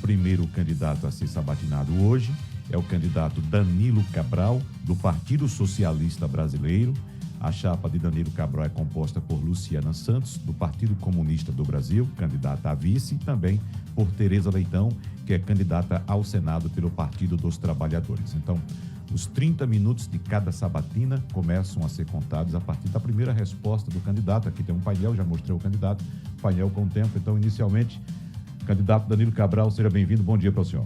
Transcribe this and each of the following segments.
primeiro candidato a ser sabatinado hoje é o candidato Danilo Cabral, do Partido Socialista Brasileiro. A chapa de Danilo Cabral é composta por Luciana Santos, do Partido Comunista do Brasil, candidata a vice, e também por Tereza Leitão, que é candidata ao Senado pelo Partido dos Trabalhadores. Então, os 30 minutos de cada sabatina começam a ser contados a partir da primeira resposta do candidato. Aqui tem um painel, já mostrei o candidato, painel com o tempo. Então, inicialmente, candidato Danilo Cabral, seja bem-vindo. Bom dia para o senhor.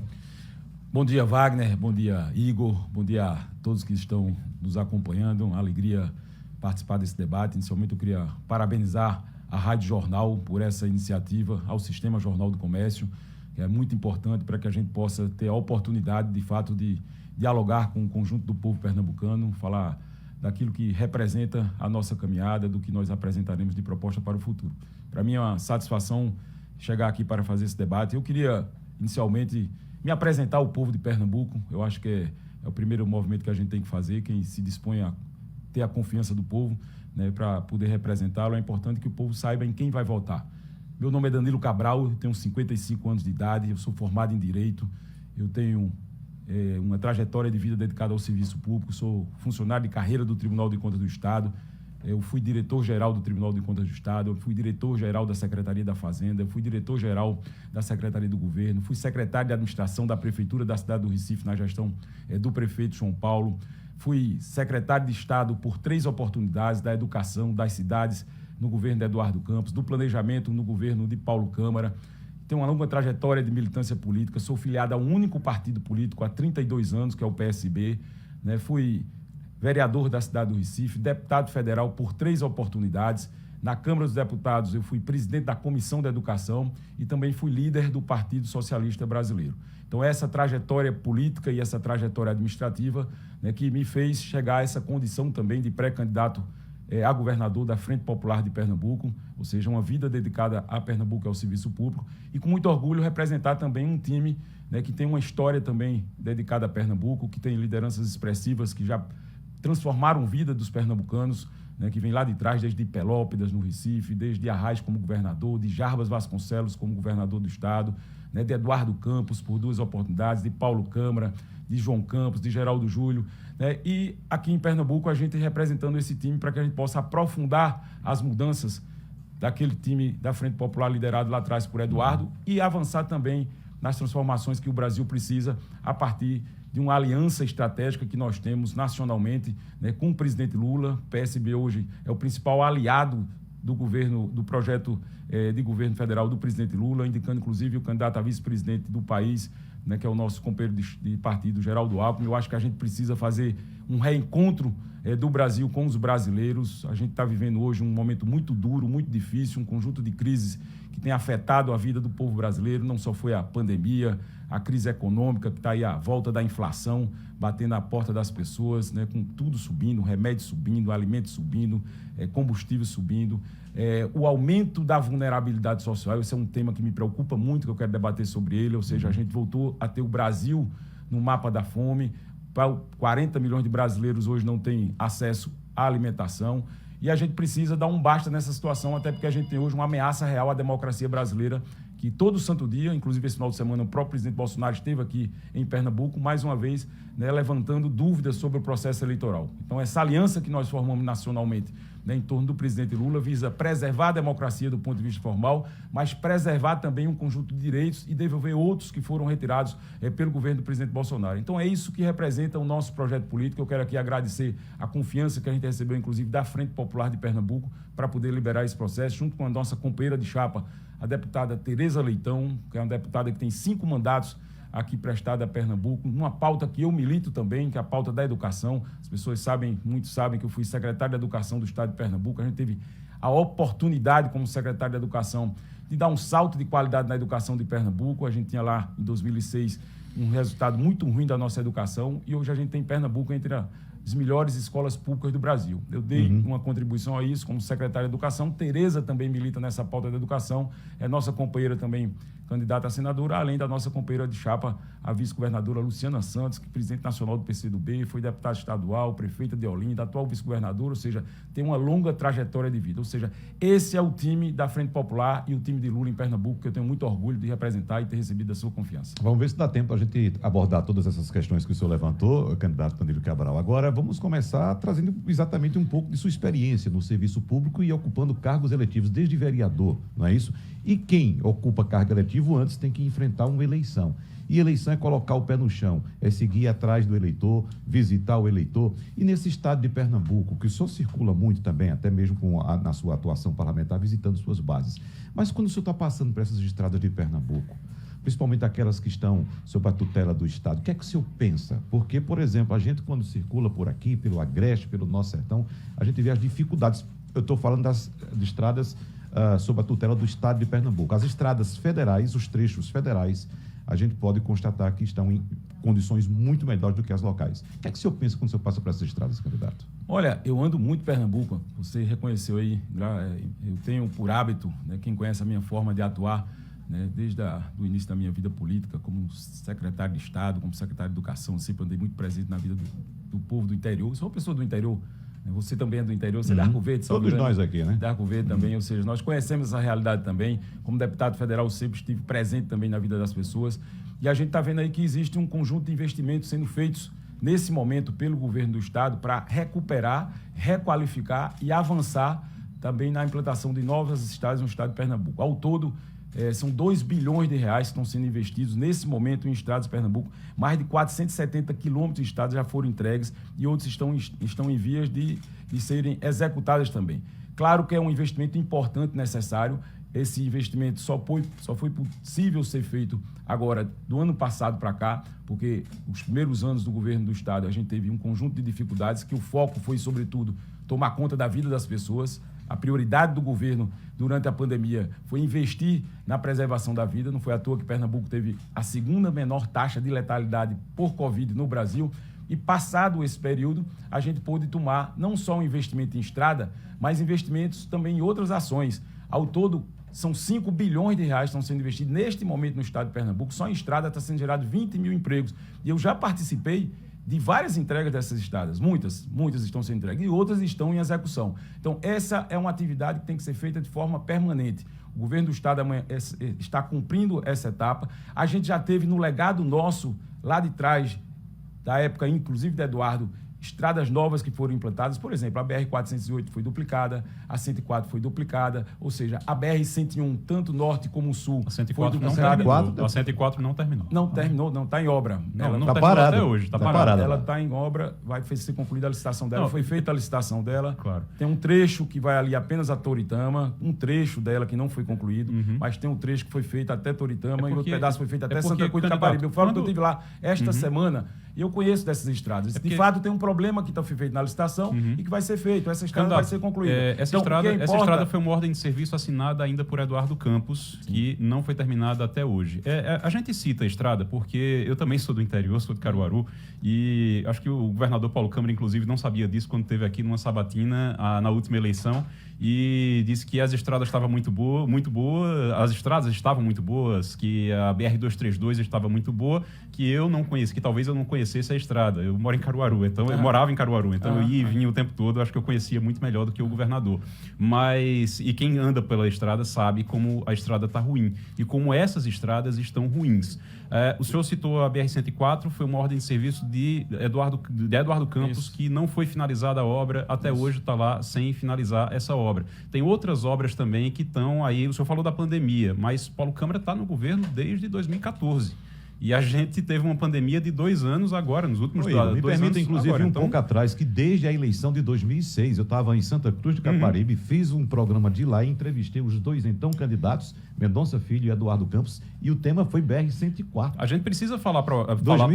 Bom dia, Wagner. Bom dia, Igor. Bom dia a todos que estão nos acompanhando. Uma alegria participar desse debate. Inicialmente, eu queria parabenizar a Rádio Jornal por essa iniciativa, ao Sistema Jornal do Comércio, que é muito importante para que a gente possa ter a oportunidade, de fato, de dialogar com o conjunto do povo pernambucano, falar daquilo que representa a nossa caminhada, do que nós apresentaremos de proposta para o futuro. Para mim é uma satisfação chegar aqui para fazer esse debate. Eu queria, inicialmente, me apresentar ao povo de Pernambuco. Eu acho que é o primeiro movimento que a gente tem que fazer. Quem se dispõe a ter a confiança do povo, né, para poder representá-lo, é importante que o povo saiba em quem vai votar. Meu nome é Danilo Cabral, eu tenho 55 anos de idade, eu sou formado em Direito, eu tenho uma trajetória de vida dedicada ao serviço público, sou funcionário de carreira do Tribunal de Contas do Estado, eu fui diretor-geral do Tribunal de Contas do Estado, eu fui diretor-geral da Secretaria da Fazenda, eu fui diretor-geral da Secretaria do Governo, fui secretário de Administração da Prefeitura da cidade do Recife, na gestão do prefeito João Paulo, fui secretário de Estado por 3 oportunidades, da Educação, das cidades, no governo de Eduardo Campos, do Planejamento no governo de Paulo Câmara. Tenho uma longa trajetória de militância política, sou filiado a um único partido político há 32 anos, que é o PSB, né? Fui vereador da cidade do Recife, deputado federal por 3 oportunidades. Na Câmara dos Deputados, eu fui presidente da Comissão da Educação e também fui líder do Partido Socialista Brasileiro. Então, essa trajetória política e essa trajetória administrativa, né, que me fez chegar a essa condição também de pré-candidato a governador da Frente Popular de Pernambuco, ou seja, uma vida dedicada a Pernambuco e ao serviço público, e com muito orgulho representar também um time, né, que tem uma história também dedicada a Pernambuco, que tem lideranças expressivas que já transformaram a vida dos pernambucanos, né, que vem lá de trás, desde Pelópidas, no Recife, desde Arraes como governador, de Jarbas Vasconcelos como governador do Estado, né, de Eduardo Campos por 2 oportunidades, de Paulo Câmara, de João Campos, de Geraldo Júlio, né, e aqui em Pernambuco a gente representando esse time para que a gente possa aprofundar as mudanças daquele time da Frente Popular liderado lá atrás por Eduardo e avançar também nas transformações que o Brasil precisa a partir de uma aliança estratégica que nós temos nacionalmente, né, com o presidente Lula. O PSB hoje é o principal aliado do governo, do projeto de governo federal do presidente Lula, indicando inclusive o candidato a vice-presidente do país, né, que é o nosso companheiro de partido, Geraldo Alckmin. Eu acho que a gente precisa fazer um reencontro do Brasil com os brasileiros. A gente está vivendo hoje um momento muito duro, muito difícil, um conjunto de crises que tem afetado a vida do povo brasileiro. Não só foi a pandemia, a crise econômica, que está aí a volta da inflação, batendo na porta das pessoas, né, com tudo subindo, remédio subindo, alimentos subindo, combustível subindo, o aumento da vulnerabilidade social. Esse é um tema que me preocupa muito, que eu quero debater sobre ele, ou seja, a gente voltou a ter o Brasil no mapa da fome. 40 milhões de brasileiros hoje não têm acesso à alimentação e a gente precisa dar um basta nessa situação, até porque a gente tem hoje uma ameaça real à democracia brasileira, que todo santo dia, inclusive esse final de semana, o próprio presidente Bolsonaro esteve aqui em Pernambuco, mais uma vez, né, levantando dúvidas sobre o processo eleitoral. Então, essa aliança que nós formamos nacionalmente, né, em torno do presidente Lula, visa preservar a democracia do ponto de vista formal, mas preservar também um conjunto de direitos e devolver outros que foram retirados pelo governo do presidente Bolsonaro. Então, é isso que representa o nosso projeto político. Eu quero aqui agradecer a confiança que a gente recebeu, inclusive, da Frente Popular de Pernambuco, para poder liberar esse processo, junto com a nossa companheira de chapa, a deputada Tereza Leitão, que é uma deputada que tem 5 mandatos aqui prestada a Pernambuco, numa pauta que eu milito também, que é a pauta da educação. As pessoas sabem, muitos sabem que eu fui secretário de Educação do Estado de Pernambuco. A gente teve a oportunidade, como secretário de Educação, de dar um salto de qualidade na educação de Pernambuco. A gente tinha lá, em 2006, um resultado muito ruim da nossa educação, e hoje a gente tem Pernambuco entre as melhores escolas públicas do Brasil. Eu dei uma contribuição a isso como secretário de Educação. Tereza também milita nessa pauta da educação, é nossa companheira também, candidata a senadora, além da nossa companheira de chapa, a vice-governadora Luciana Santos, que é presidente nacional do PCdoB, foi deputada estadual, prefeita de Olinda, atual vice-governadora, ou seja, tem uma longa trajetória de vida. Ou seja, esse é o time da Frente Popular e o time de Lula em Pernambuco, que eu tenho muito orgulho de representar e ter recebido a sua confiança. Vamos ver se dá tempo a gente abordar todas essas questões que o senhor levantou, candidato Danilo Cabral. Agora, vamos começar trazendo exatamente um pouco de sua experiência no serviço público e ocupando cargos eletivos, desde vereador, não é isso? E quem ocupa cargo eletivo antes tem que enfrentar uma eleição. E eleição é colocar o pé no chão, é seguir atrás do eleitor, visitar o eleitor. E nesse estado de Pernambuco, que o senhor circula muito também, até mesmo na sua atuação parlamentar, visitando suas bases. Mas quando o senhor está passando por essas estradas de Pernambuco, principalmente aquelas que estão sob a tutela do Estado, o que é que o senhor pensa? Porque, por exemplo, a gente quando circula por aqui, pelo Agreste, pelo nosso sertão, a gente vê as dificuldades. Eu estou falando de estradas sob a tutela do Estado de Pernambuco. As estradas federais, os trechos federais, a gente pode constatar que estão em condições muito melhores do que as locais. O que é que o senhor pensa quando o senhor passa por essas estradas, candidato? Olha, eu ando muito em Pernambuco, você reconheceu aí, eu tenho por hábito, né, quem conhece a minha forma de atuar, né, desde o início da minha vida política, como secretário de Estado, como secretário de Educação, sempre andei muito presente na vida do povo do interior. Eu sou uma pessoa do interior, né, você também é do interior, você é de Arco Verde, todos nós aqui, né? De Arco Verde também, ou seja, nós conhecemos essa realidade também. Como deputado federal, eu sempre estive presente também na vida das pessoas. E a gente está vendo aí que existe um conjunto de investimentos sendo feitos nesse momento pelo governo do Estado para recuperar, requalificar e avançar também na implantação de novas estradas no estado de Pernambuco. Ao todo, são 2 bilhões de reais que estão sendo investidos nesse momento em estradas de Pernambuco. Mais de 470 quilômetros de estradas já foram entregues e outros estão em vias de serem executadas também. Claro que é um investimento importante, necessário. Esse investimento só foi possível ser feito agora, do ano passado para cá, porque os primeiros anos do governo do Estado a gente teve um conjunto de dificuldades, que o foco foi, sobretudo, tomar conta da vida das pessoas. A prioridade do governo durante a pandemia foi investir na preservação da vida. Não foi à toa que Pernambuco teve a segunda menor taxa de letalidade por Covid no Brasil. E passado esse período, a gente pôde tomar não só um investimento em estrada, mas investimentos também em outras ações. Ao todo, são 5 bilhões de reais que estão sendo investidos neste momento no estado de Pernambuco. Só em estrada está sendo gerado 20 mil empregos. E eu já participei de várias entregas dessas estradas. Muitas estão sendo entregues e outras estão em execução. Então, essa é uma atividade que tem que ser feita de forma permanente. O governo do Estado está cumprindo essa etapa. A gente já teve no legado nosso, lá de trás, da época, inclusive de Eduardo, estradas novas que foram implantadas. Por exemplo, a BR-408 foi duplicada, a 104 foi duplicada, ou seja, a BR-101, tanto norte como sul, a 104 foi duplicada. A 104 não terminou. Não terminou, não, está em obra. Não está parada até hoje. Está parada. Ela está em obra, vai ser concluída a licitação dela, foi feita a licitação dela. Claro. Tem um trecho que vai ali apenas a Toritama, um trecho dela que não foi concluído, mas tem um trecho que foi feito até Toritama e outro pedaço foi feito até Santa Cruz de Caparibe. Eu falo que eu estive lá esta semana e eu conheço dessas estradas. De fato, tem um problema que está feito na licitação e que vai ser feito. Essa estrada vai ser concluída. Essa estrada foi uma ordem de serviço assinada ainda por Eduardo Campos, que não foi terminada até hoje. A gente cita a estrada porque eu também sou do interior, sou de Caruaru, e acho que o governador Paulo Câmara, inclusive, não sabia disso quando esteve aqui numa sabatina na última eleição, e disse que as estradas estavam muito boas, as estradas estavam muito boas, que a BR-232 estava muito boa, que eu não conhecia, que talvez eu não conhecesse a estrada. Eu moro em Caruaru, então eu morava em Caruaru, então eu ia e vinha o tempo todo, acho que eu conhecia muito melhor do que o governador. E quem anda pela estrada sabe como a estrada está ruim e como essas estradas estão ruins. O senhor citou a BR-104, foi uma ordem de serviço de Eduardo Campos, que não foi finalizada a obra, até hoje está lá sem finalizar essa obra. Tem outras obras também que estão aí, o senhor falou da pandemia, mas Paulo Câmara está no governo desde 2014. E a gente teve uma pandemia de 2 anos agora, nos últimos 2 anos. Me permita, inclusive, pouco atrás, que desde a eleição de 2006, eu estava em Santa Cruz de Caparibe, fiz um programa de lá e entrevistei os 2 então candidatos, Mendonça Filho e Eduardo Campos, e o tema foi BR-104. A gente precisa falar pelo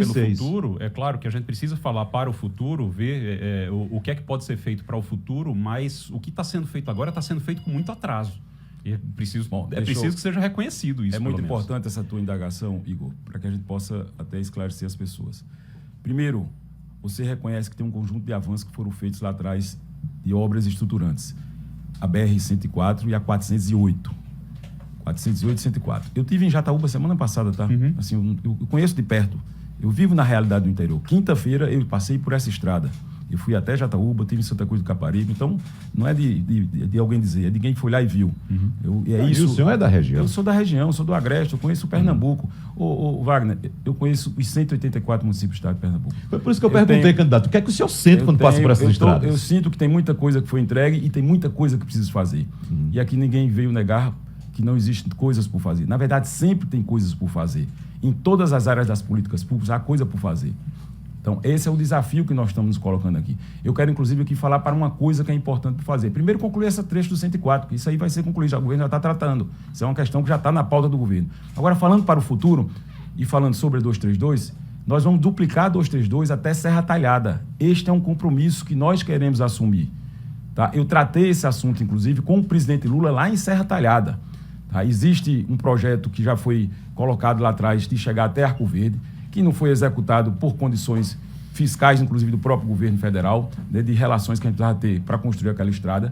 futuro, é claro que a gente precisa falar para o futuro, ver o que é que pode ser feito para o futuro, mas o que está sendo feito agora está sendo feito com muito atraso. É preciso que seja reconhecido isso. É muito importante essa tua indagação, Igor, para que a gente possa até esclarecer as pessoas. Primeiro, você reconhece que tem um conjunto de avanços que foram feitos lá atrás de obras estruturantes. A BR-104 e a 408. 408 e 104. Eu estive em Jataúba semana passada, tá? Assim, eu conheço de perto. Eu vivo na realidade do interior. Quinta-feira eu passei por essa estrada. Eu fui até Jataúba, estive em Santa Cruz do Caparibe. Então, não é de alguém dizer, é de quem foi lá e viu. E o senhor é da região? Eu sou da região, sou do Agreste, eu conheço o Pernambuco. Wagner, eu conheço os 184 municípios do estado de Pernambuco. Foi por isso que eu perguntei, candidato, o que é que o senhor sente quando passa por essas estradas? Eu sinto que tem muita coisa que foi entregue e tem muita coisa que precisa fazer. E aqui ninguém veio negar que não existem coisas por fazer. Na verdade, sempre tem coisas por fazer. Em todas as áreas das políticas públicas, há coisa por fazer. Então, esse é o desafio que nós estamos nos colocando aqui. Eu quero, inclusive, aqui falar para uma coisa que é importante para fazer. Primeiro, concluir essa trecho do 104, que isso aí vai ser concluído, o governo já está tratando. Isso é uma questão que já está na pauta do governo. Agora, falando para o futuro e falando sobre a 232, nós vamos duplicar a 232 até Serra Talhada. Este é um compromisso que nós queremos assumir. Tá? Eu tratei esse assunto, inclusive, com o presidente Lula lá em Serra Talhada. Tá? Existe um projeto que já foi colocado lá atrás de chegar até Arco Verde, que não foi executado por condições fiscais, inclusive do próprio governo federal, né, de relações que a gente precisava ter para construir aquela estrada.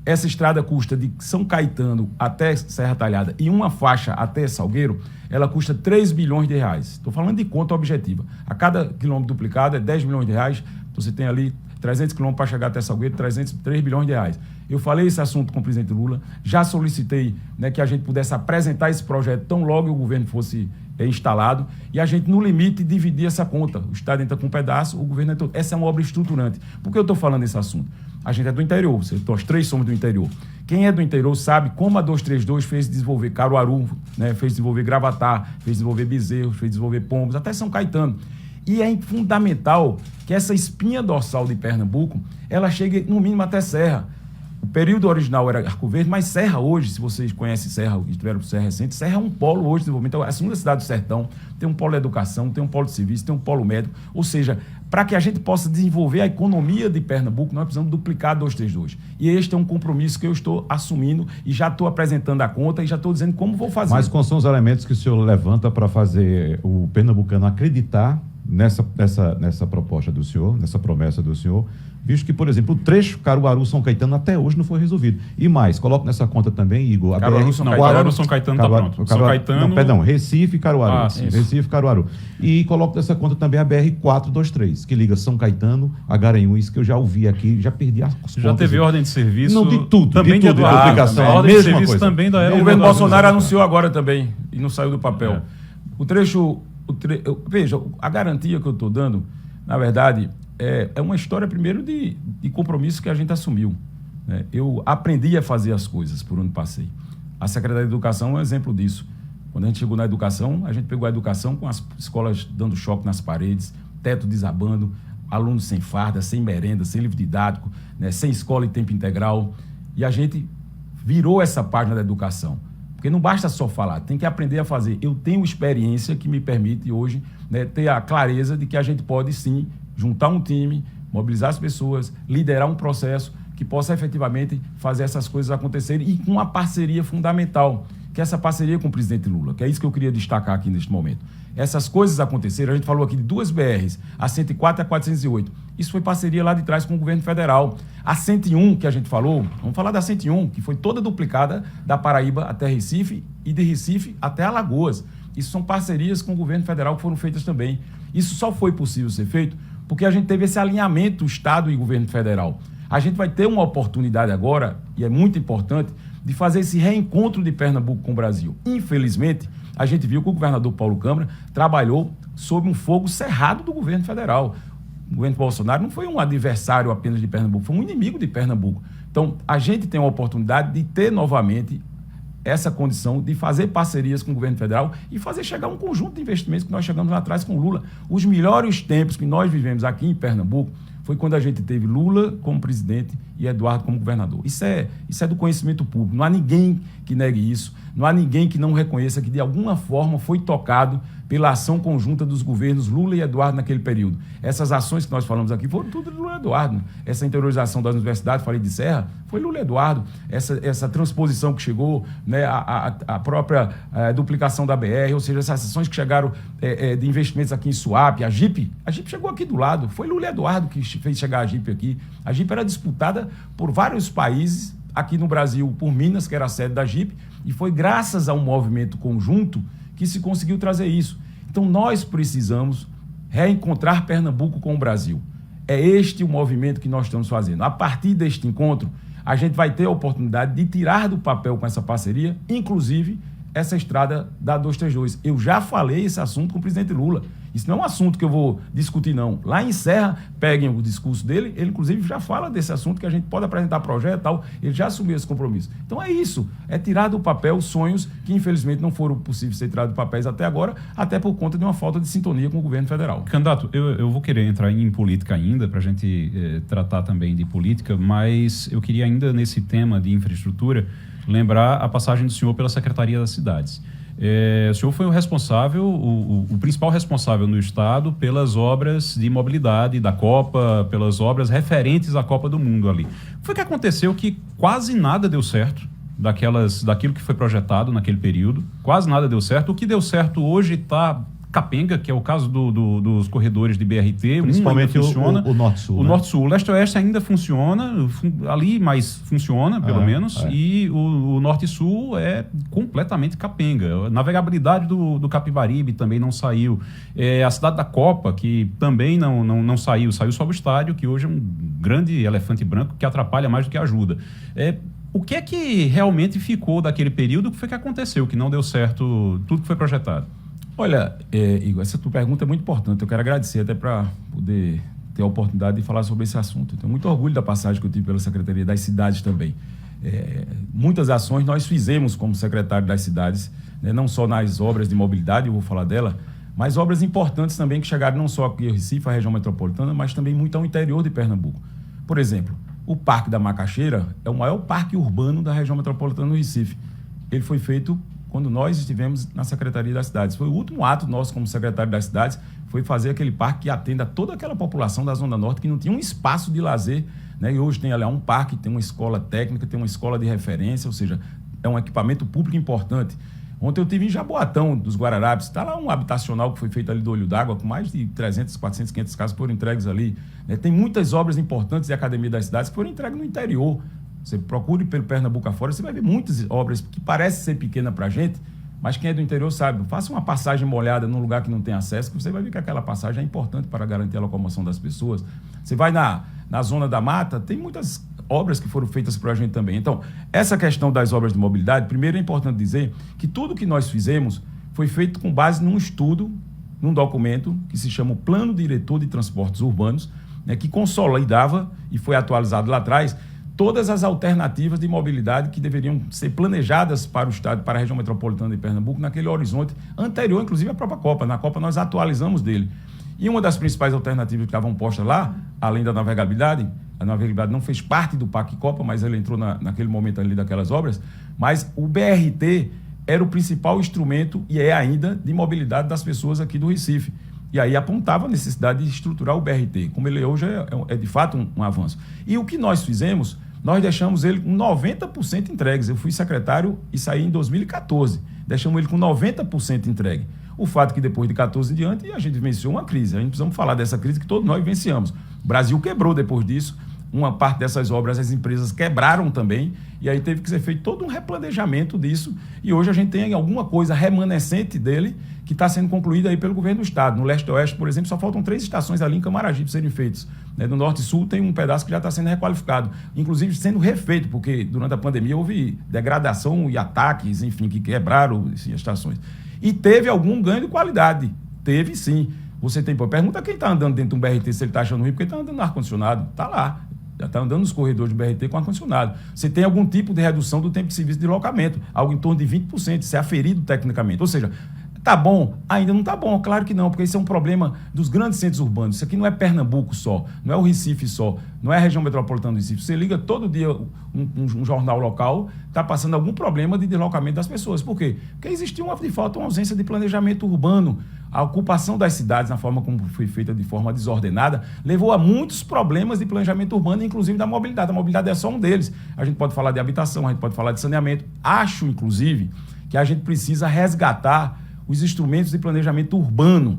Essa estrada custa de São Caetano até Serra Talhada e uma faixa até Salgueiro, ela custa 3 bilhões de reais. Estou falando de conta objetiva. A cada quilômetro duplicado é 10 milhões de reais, então você tem ali 300 quilômetros para chegar até Salgueiro, 3 bilhões de reais. Eu falei esse assunto com o presidente Lula, já solicitei, né, que a gente pudesse apresentar esse projeto tão logo o governo fosse instalado, e a gente, no limite, dividir essa conta. O Estado entra com um pedaço, o governo entra... Essa é uma obra estruturante. Por que eu estou falando desse assunto? A gente é do interior, nós três somos do interior. Quem é do interior sabe como a 232 fez desenvolver Caruaru, né, fez desenvolver Gravatá, fez desenvolver Bezerro, fez desenvolver Pombos, até São Caetano. E é fundamental que essa espinha dorsal de Pernambuco, ela chegue, no mínimo, até Serra. O período original era Arco Verde, mas Serra hoje, se vocês conhecem Serra, que estiveram por Serra recente, Serra é um polo hoje de desenvolvimento. Então, a segunda cidade do sertão tem um polo de educação, tem um polo de serviço, tem um polo médico. Ou seja, para que a gente possa desenvolver a economia de Pernambuco, nós precisamos duplicar a 232. E este é um compromisso que eu estou assumindo e já estou apresentando a conta e já estou dizendo como vou fazer. Mas quais são os elementos que o senhor levanta para fazer o pernambucano acreditar nessa proposta do senhor, nessa promessa do senhor, visto que, por exemplo, o trecho Caruaru-São Caetano até hoje não foi resolvido. E mais, coloco nessa conta também, Igor, Caruaru-São Caetano está pronto. São Caetano... Não, perdão, Recife e Caruaru. Recife e Caruaru. E coloco nessa conta também a BR-423, que liga São Caetano a Garanhuns, que eu já ouvi aqui, já perdi as contas. Já teve ordem de serviço? Não, de tudo. Também de duplicação. A ordem de serviço coisa. Também da O governo Bolsonaro anunciou agora também, e não saiu do papel. O trecho... Veja, a garantia que eu estou dando, na verdade, é uma história, primeiro, de compromisso que a gente assumiu. Né? Eu aprendi a fazer as coisas por onde passei. A Secretaria de Educação é um exemplo disso. Quando a gente chegou na educação, a gente pegou a educação com as escolas dando choque nas paredes, teto desabando, alunos sem farda, sem merenda, sem livro didático, né? Sem escola em tempo integral. E a gente virou essa página da educação. Porque não basta só falar, tem que aprender a fazer. Eu tenho experiência que me permite hoje, né, ter a clareza de que a gente pode sim juntar um time, mobilizar as pessoas, liderar um processo que possa efetivamente fazer essas coisas acontecerem e com uma parceria fundamental, que é essa parceria com o presidente Lula, que é isso que eu queria destacar aqui neste momento. Essas coisas aconteceram, a gente falou aqui de duas BRs, a 104 e a 408. Isso foi parceria lá de trás com o governo federal. A 101, que a gente falou, vamos falar da 101, que foi toda duplicada da Paraíba até Recife e de Recife até Alagoas. Isso são parcerias com o governo federal que foram feitas também. Isso só foi possível ser feito porque a gente teve esse alinhamento, Estado e governo federal. A gente vai ter uma oportunidade agora, e é muito importante, de fazer esse reencontro de Pernambuco com o Brasil. Infelizmente, a gente viu que o governador Paulo Câmara trabalhou sob um fogo cerrado do governo federal. O governo Bolsonaro não foi um adversário apenas de Pernambuco, foi um inimigo de Pernambuco. Então, a gente tem a oportunidade de ter novamente essa condição de fazer parcerias com o governo federal e fazer chegar um conjunto de investimentos que nós chegamos lá atrás com Lula. Os melhores tempos que nós vivemos aqui em Pernambuco foi quando a gente teve Lula como presidente e Eduardo como governador. Isso é do conhecimento público. Não há ninguém que negue isso, não há ninguém que não reconheça que de alguma forma foi tocado pela ação conjunta dos governos Lula e Eduardo naquele período. Essas ações que nós falamos aqui foram tudo de Lula e Eduardo. Essa interiorização das universidades, falei de Serra, foi Lula e Eduardo. Essa transposição que chegou, né, a própria duplicação da BR, ou seja, essas ações que chegaram de investimentos aqui em Suape, a Jeep chegou aqui do lado. Foi Lula e Eduardo que fez chegar a Jeep aqui. A Jeep era disputada por vários países, aqui no Brasil, por Minas, que era a sede da Jeep, e foi graças a um movimento conjunto que se conseguiu trazer isso. Então, nós precisamos reencontrar Pernambuco com o Brasil. É este o movimento que nós estamos fazendo. A partir deste encontro, a gente vai ter a oportunidade de tirar do papel com essa parceria, inclusive essa estrada da 232. Eu já falei esse assunto com o presidente Lula. Isso não é um assunto que eu vou discutir, não. Lá em Serra, peguem o discurso dele, ele inclusive já fala desse assunto, que a gente pode apresentar projeto e tal, ele já assumiu esse compromisso. Então é isso, é tirar do papel sonhos que infelizmente não foram possíveis ser tirados do papéis até agora, até por conta de uma falta de sintonia com o governo federal. Candidato, eu vou querer entrar em política ainda, para a gente tratar também de política, mas eu queria ainda nesse tema de infraestrutura lembrar a passagem do senhor pela Secretaria das Cidades. O senhor foi o responsável, o principal responsável no Estado pelas obras de mobilidade da Copa, pelas obras referentes à Copa do Mundo ali. O que foi que aconteceu que quase nada deu certo daquilo que foi projetado naquele período? Quase nada deu certo. O que deu certo hoje está capenga, que é o caso dos corredores de BRT, principalmente o Norte-Sul. O Norte-Sul. O Leste-Oeste ainda funciona, ali, mas funciona, pelo menos, e o Norte-Sul é completamente capenga. A navegabilidade do Capibaribe também não saiu. A cidade da Copa, que também não saiu só o estádio, que hoje é um grande elefante branco que atrapalha mais do que ajuda. O que é que realmente ficou daquele período? O que foi que aconteceu, que não deu certo tudo que foi projetado? Olha, Igor, essa tua pergunta é muito importante. Eu quero agradecer até para poder ter a oportunidade de falar sobre esse assunto. Eu tenho muito orgulho da passagem que eu tive pela Secretaria das Cidades também. Muitas ações nós fizemos como secretário das cidades, né, não só nas obras de mobilidade, eu vou falar dela, mas obras importantes também que chegaram não só aqui em Recife, a região metropolitana, mas também muito ao interior de Pernambuco. Por exemplo, o Parque da Macaxeira é o maior parque urbano da região metropolitana do Recife. Ele foi feito quando nós estivemos na Secretaria das Cidades. Foi o último ato nosso como secretário das Cidades, foi fazer aquele parque que atenda toda aquela população da Zona Norte que não tinha um espaço de lazer, né? E hoje tem ali um parque, tem uma escola técnica, tem uma escola de referência, ou seja, é um equipamento público importante. Ontem eu estive em Jaboatão dos Guararapes, está lá um habitacional que foi feito ali do Olho d'Água, com mais de 300, 400, 500 casas que foram entregues ali, né? Tem muitas obras importantes de Academia das Cidades que foram entregues no interior. Você procure pelo Pernambuco afora, você vai ver muitas obras que parecem ser pequenas para a gente, mas quem é do interior sabe. Faça uma passagem molhada num lugar que não tem acesso, que você vai ver que aquela passagem é importante para garantir a locomoção das pessoas. Você vai na Zona da Mata, tem muitas obras que foram feitas para a gente também. Então, essa questão das obras de mobilidade, primeiro é importante dizer que tudo que nós fizemos foi feito com base num estudo, num documento que se chama o Plano Diretor de Transportes Urbanos, né, que consolidava e foi atualizado lá atrás todas as alternativas de mobilidade que deveriam ser planejadas para o Estado, para a região metropolitana de Pernambuco, naquele horizonte anterior, inclusive, à própria Copa. Na Copa nós atualizamos dele. E uma das principais alternativas que estavam postas lá, além da navegabilidade, a navegabilidade não fez parte do Parque Copa, mas ele entrou naquele momento ali daquelas obras, mas o BRT era o principal instrumento, e é ainda, de mobilidade das pessoas aqui do Recife. E aí apontava a necessidade de estruturar o BRT. Como ele hoje é de fato um avanço. E o que nós fizemos, nós deixamos ele com 90% entregues. Eu fui secretário e saí em 2014. Deixamos ele com 90% entregue. O fato é que depois de 14 em diante, a gente vivenciou uma crise. A gente precisamos falar dessa crise que todos nós vivenciamos. O Brasil quebrou depois disso. Uma parte dessas obras, as empresas quebraram também, e aí teve que ser feito todo um replanejamento disso, e hoje a gente tem alguma coisa remanescente dele que está sendo concluída aí pelo governo do Estado. No Leste-Oeste, por exemplo, só faltam 3 estações ali em Camaragibe para serem feitas. No Norte e Sul tem um pedaço que já está sendo requalificado, inclusive sendo refeito, porque durante a pandemia houve degradação e ataques, enfim, que quebraram as estações. E teve algum ganho de qualidade, teve sim. Você tem, pergunta quem está andando dentro de um BRT se ele está achando ruim, porque ele está andando no ar-condicionado, está lá. Já está andando nos corredores do BRT com ar-condicionado. Você tem algum tipo de redução do tempo de serviço de deslocamento, algo em torno de 20%, isso é aferido tecnicamente. Ou seja, Tá bom? Ainda não tá bom, claro que não, porque isso é um problema dos grandes centros urbanos. Isso aqui não é Pernambuco só, não é o Recife só, não é a região metropolitana do Recife. Você liga todo dia um jornal local, está passando algum problema de deslocamento das pessoas. Por quê? Porque existia de fato uma ausência de planejamento urbano. A ocupação das cidades, na forma como foi feita de forma desordenada, levou a muitos problemas de planejamento urbano, inclusive da mobilidade. A mobilidade é só um deles. A gente pode falar de habitação, a gente pode falar de saneamento. Acho, inclusive, que a gente precisa resgatar os instrumentos de planejamento urbano.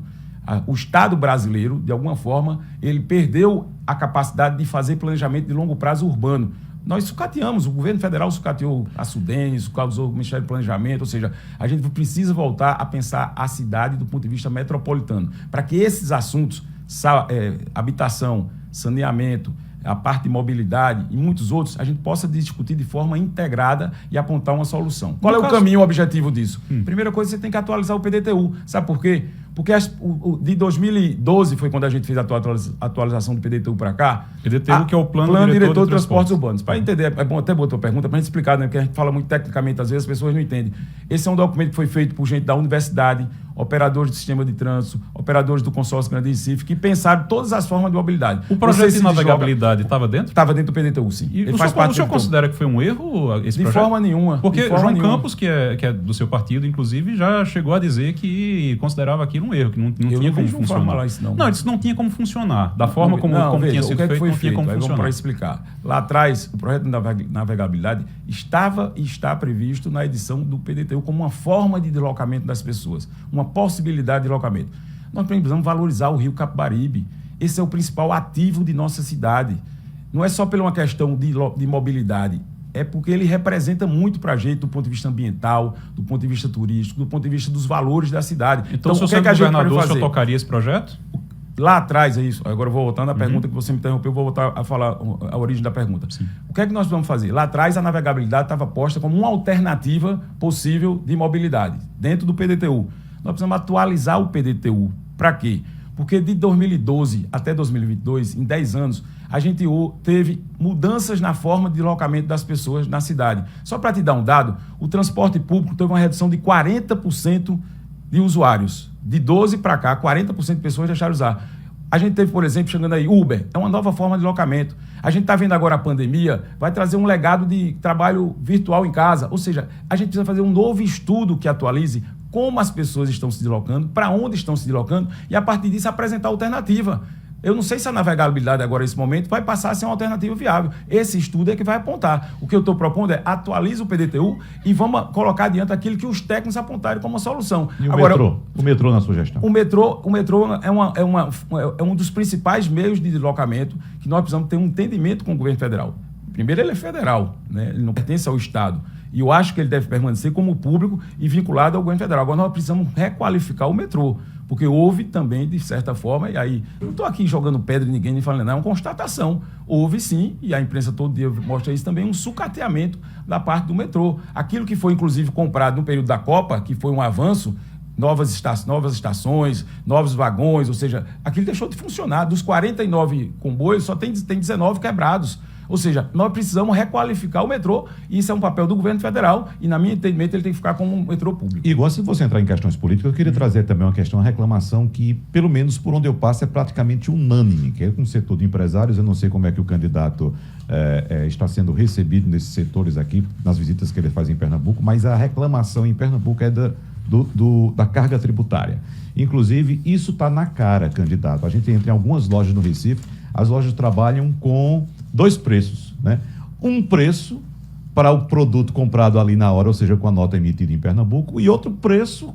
O Estado brasileiro, de alguma forma, ele perdeu a capacidade de fazer planejamento de longo prazo urbano. Nós sucateamos, o governo federal sucateou a SUDENE, sucateou o Ministério do Planejamento, ou seja, a gente precisa voltar a pensar a cidade do ponto de vista metropolitano, para que esses assuntos, habitação, saneamento, a parte de mobilidade e muitos outros, a gente possa discutir de forma integrada e apontar uma solução. Qual é o caminho, o objetivo disso? Primeira coisa, você tem que atualizar o PDTU. Sabe por quê? Porque de 2012 foi quando a gente fez a atualização do PDTU para cá. PDTU, que é o Plano Diretor de Transportes Urbanos. Para entender, é bom até botar a pergunta para a gente explicar, né? Porque a gente fala muito tecnicamente, às vezes as pessoas não entendem. Esse é um documento que foi feito por gente da universidade, operadores do sistema de trânsito, operadores do consórcio Grande Recife, que pensaram todas as formas de mobilidade. O projeto de navegabilidade estava dentro? Estava dentro do PDTU, sim. E o senhor considera que foi um erro esse projeto? De forma nenhuma. Porque João Campos, que é do seu partido, inclusive, já chegou a dizer que considerava aquilo um erro, que não tinha como funcionar. Isso, não. Não, ele disse que não tinha como funcionar. Da forma como tinha sido feito, não tinha como funcionar. Para explicar. Lá atrás, o projeto de navegabilidade estava e está previsto na edição do PDTU como uma forma de deslocamento das pessoas, uma possibilidade de deslocamento. Nós precisamos valorizar o Rio Capibaribe. Esse é o principal ativo de nossa cidade. Não é só por uma questão de mobilidade, é porque ele representa muito para a gente do ponto de vista ambiental, do ponto de vista turístico, do ponto de vista dos valores da cidade. Então se o senhor governador, o senhor tocaria esse projeto? Lá atrás é isso. Agora eu vou voltar na pergunta que você me interrompeu, vou voltar a falar a origem da pergunta. Sim. O que é que nós vamos fazer? Lá atrás a navegabilidade estava posta como uma alternativa possível de mobilidade dentro do PDTU. Nós precisamos atualizar o PDTU. Para quê? Porque de 2012 até 2022, em 10 anos, a gente teve mudanças na forma de deslocamento das pessoas na cidade. Só para te dar um dado, o transporte público teve uma redução de 40% de usuários. De 12 para cá, 40% de pessoas deixaram de usar. A gente teve, por exemplo, chegando aí, Uber, é uma nova forma de deslocamento. A gente está vendo agora a pandemia, vai trazer um legado de trabalho virtual em casa. Ou seja, a gente precisa fazer um novo estudo que atualize como as pessoas estão se deslocando, para onde estão se deslocando, e a partir disso apresentar alternativa. Eu não sei se a navegabilidade agora, nesse momento, vai passar a ser uma alternativa viável. Esse estudo é que vai apontar. O que eu estou propondo é atualiza o PDTU e vamos colocar adiante aquilo que os técnicos apontaram como solução. E agora, o metrô na sugestão? O metrô é um dos principais meios de deslocamento que nós precisamos ter um entendimento com o governo federal. Primeiro, ele é federal, né? Ele não pertence ao Estado. E eu acho que ele deve permanecer como público e vinculado ao governo federal. Agora nós precisamos requalificar o metrô, porque houve também, de certa forma, e aí, eu não estou aqui jogando pedra em ninguém, nem falando, não, é uma constatação. Houve sim, e a imprensa todo dia mostra isso também, um sucateamento da parte do metrô. Aquilo que foi, inclusive, comprado no período da Copa, que foi um avanço, novas estações, novos vagões, ou seja, aquilo deixou de funcionar. Dos 49 comboios, só tem 19 quebrados. Ou seja, nós precisamos requalificar o metrô, e isso é um papel do governo federal, e, na minha entendimento, ele tem que ficar como um metrô público. Igual, se você entrar em questões políticas, eu queria trazer também uma questão, uma reclamação que, pelo menos por onde eu passo, é praticamente unânime, que é com o setor de empresários. Eu não sei como é que o candidato está sendo recebido nesses setores aqui, nas visitas que ele faz em Pernambuco, mas a reclamação em Pernambuco é da carga tributária. Inclusive, isso está na cara, candidato. A gente entra em algumas lojas no Recife, as lojas trabalham com 2 preços, né? Um preço para o produto comprado ali na hora, ou seja, com a nota emitida em Pernambuco, e outro preço,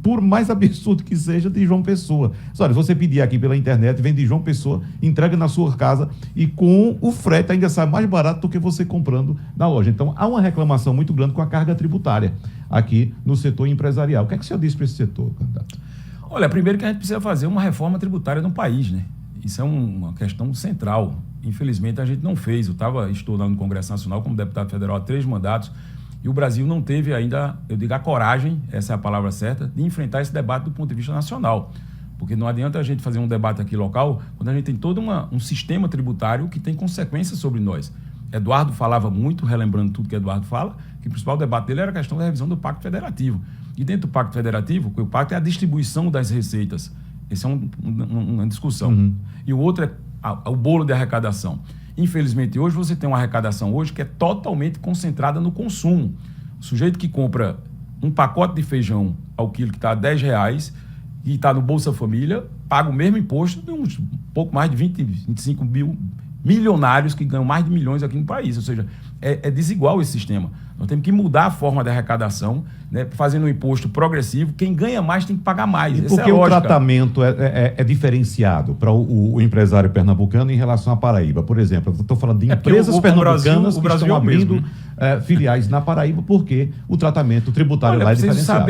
por mais absurdo que seja, de João Pessoa. Olha, você pedir aqui pela internet, vem de João Pessoa, entrega na sua casa e com o frete ainda sai mais barato do que você comprando na loja. Então, há uma reclamação muito grande com a carga tributária aqui no setor empresarial. O que é que o senhor diz para esse setor, candidato? Olha, primeiro que a gente precisa fazer uma reforma tributária no país, né? Isso é uma questão central. Infelizmente, a gente não fez. Estou lá no Congresso Nacional como deputado federal há 3 mandatos e o Brasil não teve ainda, eu digo, a coragem, essa é a palavra certa, de enfrentar esse debate do ponto de vista nacional. Porque não adianta a gente fazer um debate aqui local quando a gente tem todo um sistema tributário que tem consequências sobre nós. Eduardo falava muito, relembrando tudo que Eduardo fala, que o principal debate dele era a questão da revisão do Pacto Federativo. E dentro do Pacto Federativo, o pacto é a distribuição das receitas. Essa é uma discussão. Uhum. E o outro é o bolo de arrecadação. Infelizmente, hoje você tem uma arrecadação hoje que é totalmente concentrada no consumo. O sujeito que compra um pacote de feijão ao quilo que está a R$10 e está no Bolsa Família, paga o mesmo imposto de uns pouco mais de 20, 25 mil milionários que ganham mais de milhões aqui no país. Ou seja, é desigual esse sistema. Nós temos que mudar a forma de arrecadação, né, fazendo um imposto progressivo. Quem ganha mais tem que pagar mais. E por que o tratamento é diferenciado para o empresário pernambucano em relação à Paraíba? Por exemplo, eu estou falando de empresas pernambucanas que estão abrindo filiais na Paraíba, porque o tratamento tributário lá é diferenciado.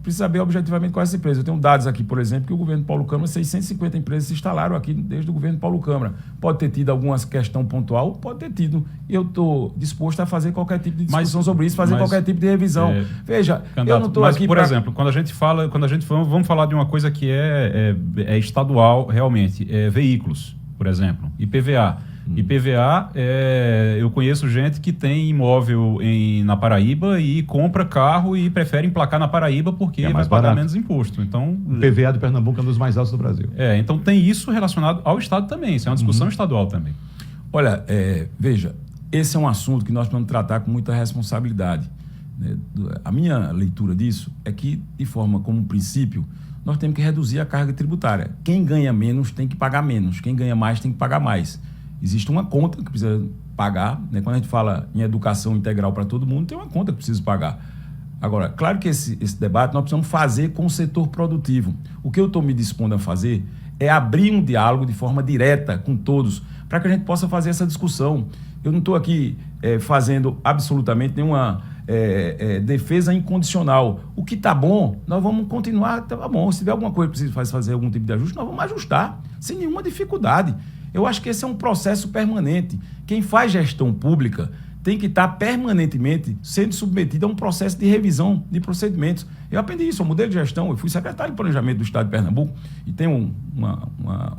Precisa saber objetivamente quais empresas. Eu tenho dados aqui, por exemplo, que o governo Paulo Câmara, 650 empresas se instalaram aqui desde o governo Paulo Câmara. Pode ter tido alguma questão pontual? Pode ter tido. E eu estou disposto a fazer qualquer tipo de discussão sobre isso, fazer qualquer tipo de revisão. Veja, eu não estou aqui por exemplo, quando a gente vamos falar de uma coisa que é estadual realmente, veículos, por exemplo, IPVA. IPVA, eu conheço gente que tem imóvel na Paraíba e compra carro e prefere emplacar na Paraíba porque vai pagar menos imposto. Então, o IPVA de Pernambuco é um dos mais altos do Brasil. Então tem isso relacionado ao Estado também. Isso é uma discussão estadual também. Olha, veja, esse é um assunto que nós vamos tratar com muita responsabilidade. Né? A minha leitura disso é que, de forma como princípio, nós temos que reduzir a carga tributária. Quem ganha menos tem que pagar menos. Quem ganha mais tem que pagar mais. Existe uma conta que precisa pagar, né? Quando a gente fala em educação integral para todo mundo, tem uma conta que precisa pagar. Agora, claro que esse debate nós precisamos fazer com o setor produtivo. O que eu estou me dispondo a fazer é abrir um diálogo de forma direta com todos, para que a gente possa fazer essa discussão. Eu não estou aqui fazendo absolutamente nenhuma defesa incondicional. O que está bom, nós vamos continuar, tá bom. Se tiver alguma coisa que precisa fazer algum tipo de ajuste, nós vamos ajustar, sem nenhuma dificuldade. Eu acho que esse é um processo permanente. Quem faz gestão pública tem que estar permanentemente sendo submetido a um processo de revisão de procedimentos. Eu aprendi isso, eu mudei de gestão, eu fui secretário de planejamento do Estado de Pernambuco e tem uma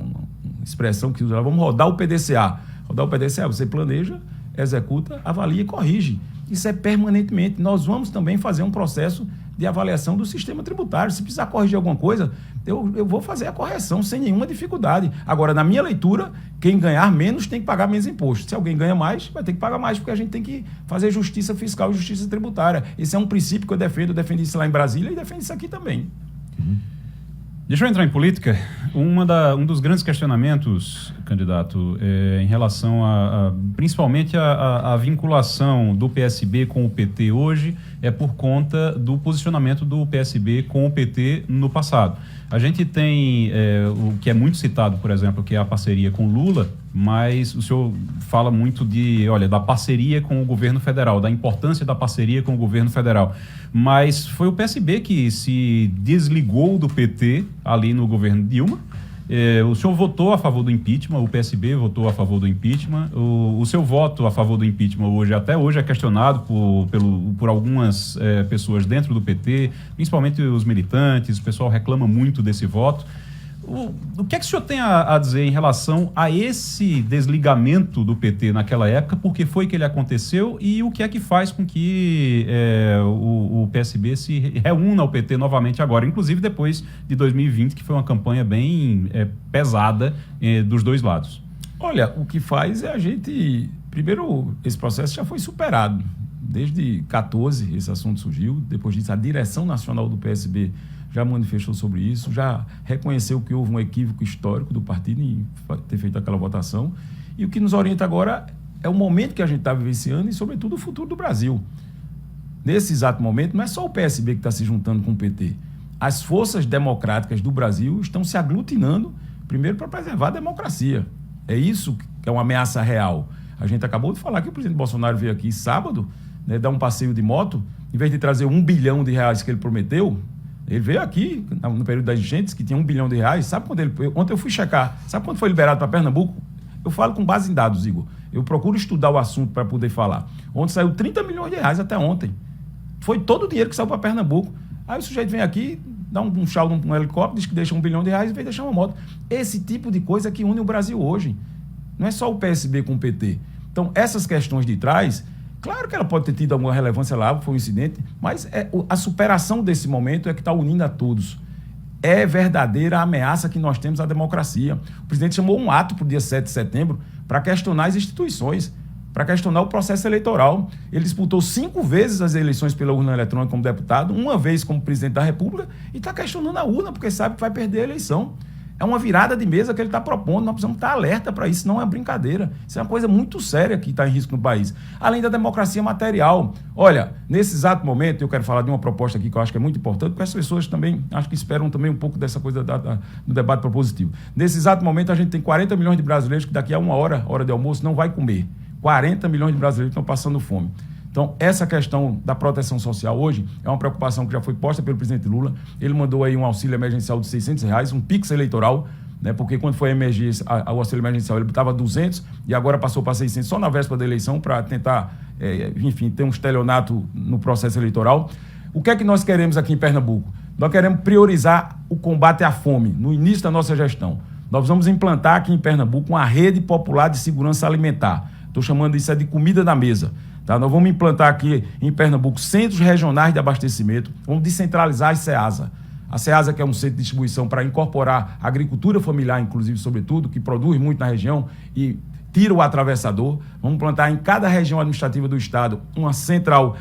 expressão que usa, vamos rodar o PDCA. Rodar o PDCA, você planeja, executa, avalia e corrige. Isso é permanentemente. Nós vamos também fazer um processo de avaliação do sistema tributário. Se precisar corrigir alguma coisa, eu vou fazer a correção sem nenhuma dificuldade. Agora, na minha leitura, quem ganhar menos tem que pagar menos imposto. Se alguém ganha mais, vai ter que pagar mais, porque a gente tem que fazer justiça fiscal e justiça tributária. Esse é um princípio que eu defendi isso lá em Brasília e defendo isso aqui também. Deixa eu entrar em política. Um dos grandes questionamentos, candidato, em relação principalmente a vinculação do PSB com o PT hoje é por conta do posicionamento do PSB com o PT no passado. A gente tem o que é muito citado, por exemplo, que é a parceria com Lula, mas o senhor fala muito da parceria com o governo federal, da importância da parceria com o governo federal. Mas foi o PSB que se desligou do PT ali no governo Dilma. O senhor votou a favor do impeachment, o PSB votou a favor do impeachment. O seu voto a favor do impeachment até hoje é questionado por algumas pessoas dentro do PT, principalmente os militantes. O pessoal reclama muito desse voto. O que é que o senhor tem a dizer em relação a esse desligamento do PT naquela época? Por que foi que ele aconteceu e o que é que faz com que o PSB se reúna ao PT novamente agora, inclusive depois de 2020, que foi uma campanha bem pesada dos dois lados? Olha, o que faz é a gente... Primeiro, esse processo já foi superado. Desde 2014 esse assunto surgiu. Depois disso, a direção nacional do PSB já manifestou sobre isso, já reconheceu que houve um equívoco histórico do partido em ter feito aquela votação. E o que nos orienta agora é o momento que a gente está vivenciando e, sobretudo, o futuro do Brasil. Nesse exato momento, não é só o PSB que está se juntando com o PT. As forças democráticas do Brasil estão se aglutinando, primeiro, para preservar a democracia. É isso que é uma ameaça real. A gente acabou de falar que o presidente Bolsonaro veio aqui sábado, né, dar um passeio de moto, em vez de trazer R$1 bilhão que ele prometeu. Ele veio aqui, no período das enchentes, que tinha R$1 bilhão. Sabe quando ontem eu fui checar, sabe quando foi liberado para Pernambuco? Eu falo com base em dados, Igor. Eu procuro estudar o assunto para poder falar. Ontem saiu R$30 milhões até ontem. Foi todo o dinheiro que saiu para Pernambuco. Aí o sujeito vem aqui, dá um chau num helicóptero, diz que deixa R$1 bilhão e vem deixar uma moto. Esse tipo de coisa que une o Brasil hoje. Não é só o PSB com o PT. Então, essas questões de trás, claro que ela pode ter tido alguma relevância lá, foi um incidente, mas a superação desse momento é que está unindo a todos. É verdadeira a ameaça que nós temos à democracia. O presidente chamou um ato para o dia 7 de setembro para questionar as instituições, para questionar o processo eleitoral. Ele disputou 5 vezes as eleições pela urna eletrônica como deputado, 1 vez como presidente da República, e está questionando a urna, porque sabe que vai perder a eleição. É uma virada de mesa que ele está propondo, nós precisamos estar alerta para isso, não é brincadeira. Isso é uma coisa muito séria que está em risco no país. Além da democracia material. Olha, nesse exato momento, eu quero falar de uma proposta aqui que eu acho que é muito importante, porque as pessoas também, acho que esperam também um pouco dessa coisa do debate propositivo. Nesse exato momento, a gente tem 40 milhões de brasileiros que daqui a 1 hora de almoço, não vai comer. 40 milhões de brasileiros que estão passando fome. Então, essa questão da proteção social hoje é uma preocupação que já foi posta pelo presidente Lula. Ele mandou aí um auxílio emergencial de R$600, um Pix eleitoral, né? Porque quando foi a emergência, o auxílio emergencial, ele estava 200 e agora passou para 600 só na véspera da eleição para tentar, enfim, ter um estelionato no processo eleitoral. O que é que nós queremos aqui em Pernambuco? Nós queremos priorizar o combate à fome no início da nossa gestão. Nós vamos implantar aqui em Pernambuco uma rede popular de segurança alimentar. Estou chamando isso de comida na mesa. Tá? Nós vamos implantar aqui em Pernambuco centros regionais de abastecimento, vamos descentralizar a SEASA. A SEASA, que é um centro de distribuição para incorporar a agricultura familiar, inclusive, sobretudo, que produz muito na região e tira o atravessador. Vamos implantar em cada região administrativa do estado uma central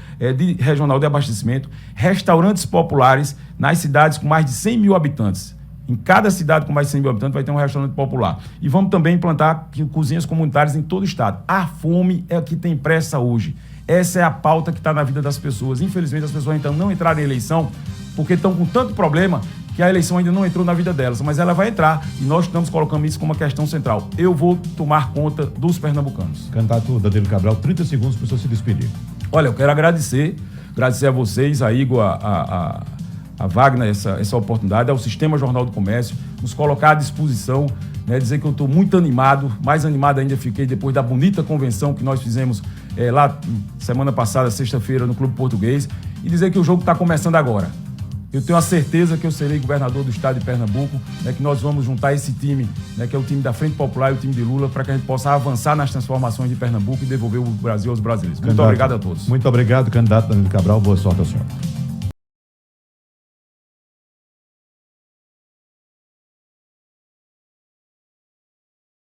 regional de abastecimento, restaurantes populares nas cidades com mais de 100 mil habitantes. Em cada cidade com mais de 100 mil habitantes vai ter um restaurante popular. E vamos também implantar cozinhas comunitárias em todo o estado. A fome é o que tem pressa hoje. Essa é a pauta que está na vida das pessoas. Infelizmente, as pessoas então não entraram em eleição porque estão com tanto problema que a eleição ainda não entrou na vida delas. Mas ela vai entrar e nós estamos colocando isso como uma questão central. Eu vou tomar conta dos pernambucanos. Candidato Danilo Cabral, 30 segundos para o senhor se despedir. Olha, eu quero agradecer a vocês, a Igor, a Wagner, essa oportunidade, ao Sistema Jornal do Comércio, nos colocar à disposição, né, dizer que eu estou muito animado, mais animado ainda fiquei depois da bonita convenção que nós fizemos lá semana passada, sexta-feira, no Clube Português, e dizer que o jogo está começando agora. Eu tenho a certeza que eu serei governador do estado de Pernambuco, né, que nós vamos juntar esse time, né, que é o time da Frente Popular e o time de Lula, para que a gente possa avançar nas transformações de Pernambuco e devolver o Brasil aos brasileiros. Muito obrigado a todos. Muito obrigado, candidato Danilo Cabral. Boa sorte ao senhor.